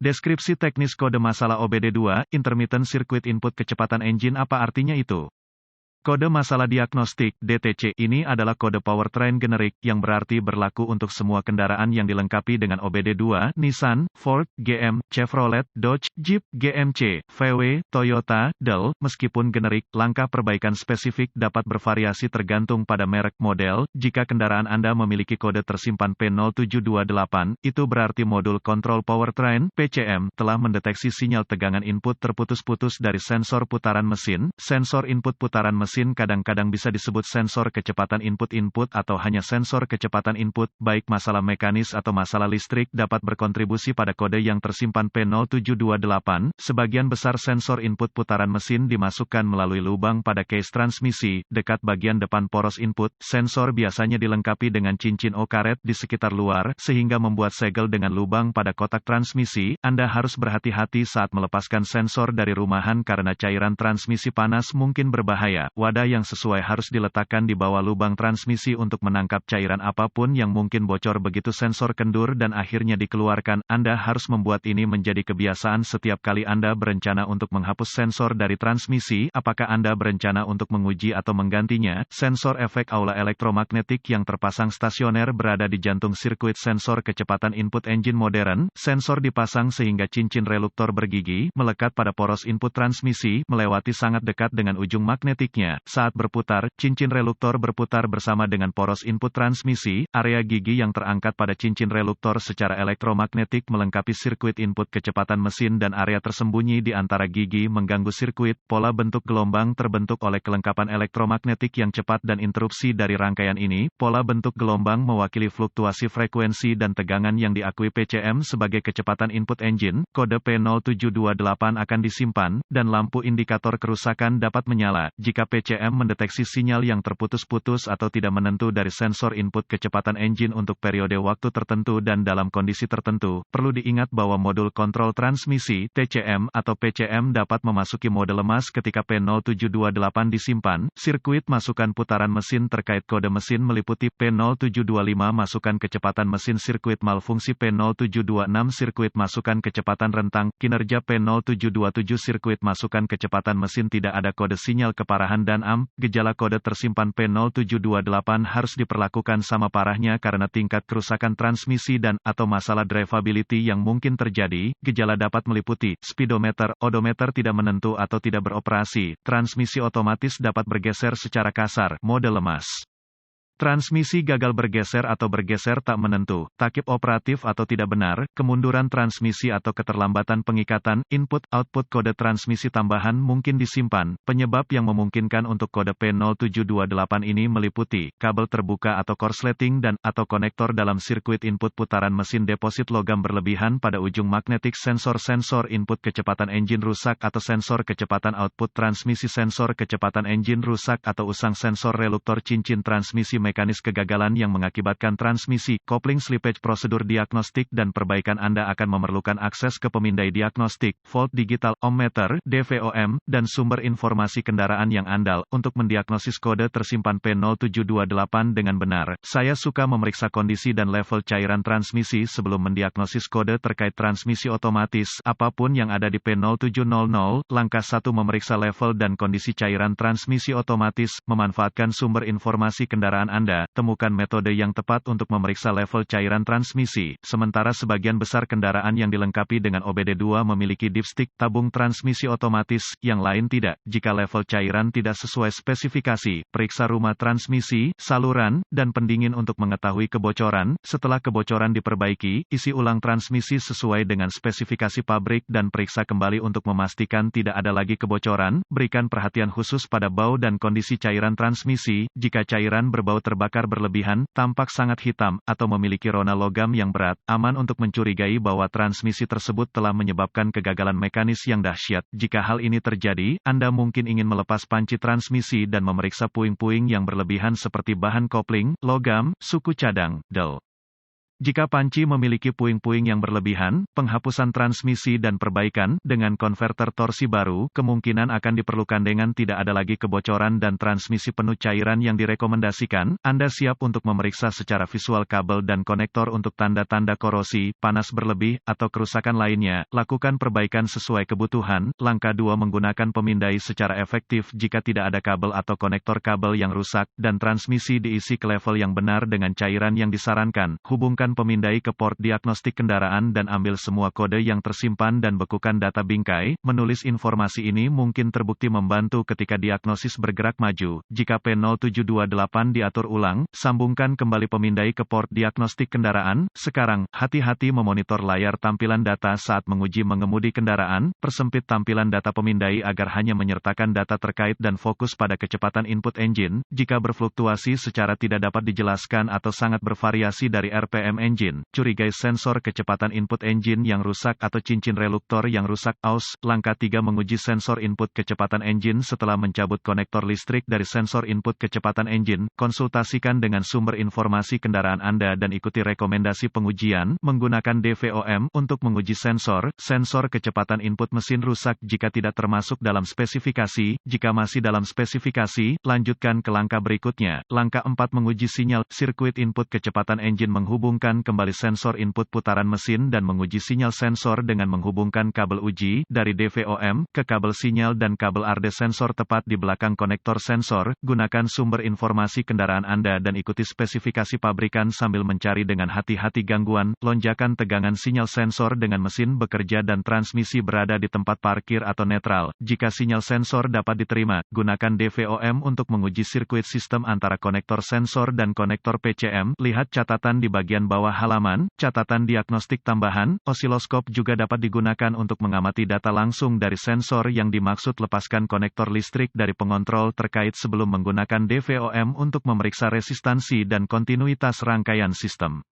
Deskripsi teknis kode masalah OBD2, Intermittent Circuit Input Kecepatan Engine. Apa artinya itu? Kode masalah diagnostik, DTC, ini adalah kode powertrain generik, yang berarti berlaku untuk semua kendaraan yang dilengkapi dengan OBD2, Nissan, Ford, GM, Chevrolet, Dodge, Jeep, GMC, VW, Toyota, Dell. Meskipun generik, langkah perbaikan spesifik dapat bervariasi tergantung pada merek model. Jika kendaraan Anda memiliki kode tersimpan P0728, itu berarti modul kontrol powertrain, PCM, telah mendeteksi sinyal tegangan input terputus-putus dari sensor putaran mesin. Sensor input putaran mesin kadang-kadang bisa disebut sensor kecepatan input atau hanya sensor kecepatan input. Baik masalah mekanis atau masalah listrik dapat berkontribusi pada kode yang tersimpan P0728. Sebagian besar sensor input putaran mesin dimasukkan melalui lubang pada case transmisi, dekat bagian depan poros input. Sensor biasanya dilengkapi dengan cincin O karet di sekitar luar, sehingga membuat segel dengan lubang pada kotak transmisi. Anda harus berhati-hati saat melepaskan sensor dari rumahan karena cairan transmisi panas mungkin berbahaya. Wadah yang sesuai harus diletakkan di bawah lubang transmisi untuk menangkap cairan apapun yang mungkin bocor begitu sensor kendur dan akhirnya dikeluarkan. Anda harus membuat ini menjadi kebiasaan setiap kali Anda berencana untuk menghapus sensor dari transmisi. Apakah Anda berencana untuk menguji atau menggantinya? Sensor efek aula elektromagnetik yang terpasang stasioner berada di jantung sirkuit sensor kecepatan input engine modern. Sensor dipasang sehingga cincin reluktor bergigi melekat pada poros input transmisi, melewati sangat dekat dengan ujung magnetiknya. Saat berputar, cincin reluktor berputar bersama dengan poros input transmisi. Area gigi yang terangkat pada cincin reluktor secara elektromagnetik melengkapi sirkuit input kecepatan mesin dan area tersembunyi di antara gigi mengganggu sirkuit. Pola bentuk gelombang terbentuk oleh kelengkapan elektromagnetik yang cepat dan interupsi dari rangkaian ini. Pola bentuk gelombang mewakili fluktuasi frekuensi dan tegangan yang diakui PCM sebagai kecepatan input engine. Kode P0728 akan disimpan, dan lampu indikator kerusakan dapat menyala jika PCM mendeteksi sinyal yang terputus-putus atau tidak menentu dari sensor input kecepatan engine untuk periode waktu tertentu dan dalam kondisi tertentu. Perlu diingat bahwa modul kontrol transmisi, TCM, atau PCM dapat memasuki mode lemas ketika P0728 disimpan. Sirkuit masukan putaran mesin terkait kode mesin meliputi P0725 masukan kecepatan mesin, sirkuit malfungsi P0726 sirkuit masukan kecepatan rentang, kinerja P0727 sirkuit masukan kecepatan mesin tidak ada kode sinyal keparahan dan gejala kode tersimpan P0728 harus diperlakukan sama parahnya karena tingkat kerusakan transmisi dan atau masalah drivability yang mungkin terjadi. Gejala dapat meliputi speedometer, odometer tidak menentu atau tidak beroperasi, transmisi otomatis dapat bergeser secara kasar, mode lemas. Transmisi gagal bergeser atau bergeser tak menentu, takip operatif atau tidak benar, kemunduran transmisi atau keterlambatan pengikatan, input-output kode transmisi tambahan mungkin disimpan. Penyebab yang memungkinkan untuk kode P0728 ini meliputi kabel terbuka atau korsleting dan atau konektor dalam sirkuit input putaran mesin, deposit logam berlebihan pada ujung magnetik, sensor input kecepatan engine rusak atau sensor kecepatan output transmisi, sensor kecepatan engine rusak atau usang, sensor reluktor cincin transmisi, mekanis kegagalan yang mengakibatkan transmisi, kopling slippage. Prosedur diagnostik dan perbaikan Anda akan memerlukan akses ke pemindai diagnostik, volt digital, ohmmeter, DVOM, dan sumber informasi kendaraan yang andal untuk mendiagnosis kode tersimpan P0728 dengan benar. Saya suka memeriksa kondisi dan level cairan transmisi sebelum mendiagnosis kode terkait transmisi otomatis. Apapun yang ada di P0700, langkah 1 memeriksa level dan kondisi cairan transmisi otomatis, memanfaatkan sumber informasi kendaraan Anda, temukan metode yang tepat untuk memeriksa level cairan transmisi. Sementara sebagian besar kendaraan yang dilengkapi dengan OBD2 memiliki dipstick, tabung transmisi otomatis, yang lain tidak. Jika level cairan tidak sesuai spesifikasi, periksa rumah transmisi, saluran, dan pendingin untuk mengetahui kebocoran. Setelah kebocoran diperbaiki, isi ulang transmisi sesuai dengan spesifikasi pabrik dan periksa kembali untuk memastikan tidak ada lagi kebocoran. Berikan perhatian khusus pada bau dan kondisi cairan transmisi. Jika cairan berbau terbakar berlebihan, tampak sangat hitam, atau memiliki rona logam yang berat, aman untuk mencurigai bahwa transmisi tersebut telah menyebabkan kegagalan mekanis yang dahsyat. Jika hal ini terjadi, Anda mungkin ingin melepas panci transmisi dan memeriksa puing-puing yang berlebihan seperti bahan kopling, logam, suku cadang, del. Jika panci memiliki puing-puing yang berlebihan, penghapusan transmisi dan perbaikan dengan konverter torsi baru kemungkinan akan diperlukan dengan tidak ada lagi kebocoran dan transmisi penuh cairan yang direkomendasikan. Anda siap untuk memeriksa secara visual kabel dan konektor untuk tanda-tanda korosi, panas berlebih, atau kerusakan lainnya. Lakukan perbaikan sesuai kebutuhan. Langkah 2, menggunakan pemindai secara efektif jika tidak ada kabel atau konektor kabel yang rusak dan transmisi diisi ke level yang benar dengan cairan yang disarankan. Hubungkan pemindai ke port diagnostik kendaraan dan ambil semua kode yang tersimpan dan bekukan data bingkai. Menulis informasi ini mungkin terbukti membantu ketika diagnosis bergerak maju. Jika P0728 diatur ulang, sambungkan kembali pemindai ke port diagnostik kendaraan. Sekarang, hati-hati memonitor layar tampilan data saat menguji mengemudi kendaraan. Persempit tampilan data pemindai agar hanya menyertakan data terkait dan fokus pada kecepatan input engine. Jika berfluktuasi secara tidak dapat dijelaskan atau sangat bervariasi dari RPM engine, curigai sensor kecepatan input engine yang rusak atau cincin reluktor yang rusak. AUS. Langkah 3, menguji sensor input kecepatan engine setelah mencabut konektor listrik dari sensor input kecepatan engine. Konsultasikan dengan sumber informasi kendaraan Anda dan ikuti rekomendasi pengujian. Menggunakan DVOM untuk menguji sensor kecepatan input mesin rusak jika tidak termasuk dalam spesifikasi. Jika masih dalam spesifikasi, lanjutkan ke langkah berikutnya. Langkah 4, menguji sinyal sirkuit input kecepatan engine. Menghubungkan kembali sensor input putaran mesin dan menguji sinyal sensor dengan menghubungkan kabel uji dari DVOM ke kabel sinyal dan kabel RD sensor tepat di belakang konektor sensor. Gunakan sumber informasi kendaraan Anda dan ikuti spesifikasi pabrikan sambil mencari dengan hati-hati gangguan, lonjakan tegangan sinyal sensor dengan mesin bekerja dan transmisi berada di tempat parkir atau netral. Jika sinyal sensor dapat diterima, gunakan DVOM untuk menguji sirkuit sistem antara konektor sensor dan konektor PCM. Lihat catatan di bagian bawah halaman. Catatan diagnostik tambahan. Osiloskop juga dapat digunakan untuk mengamati data langsung dari sensor yang dimaksud. Lepaskan konektor listrik dari pengontrol terkait sebelum menggunakan DVOM untuk memeriksa resistansi dan kontinuitas rangkaian sistem.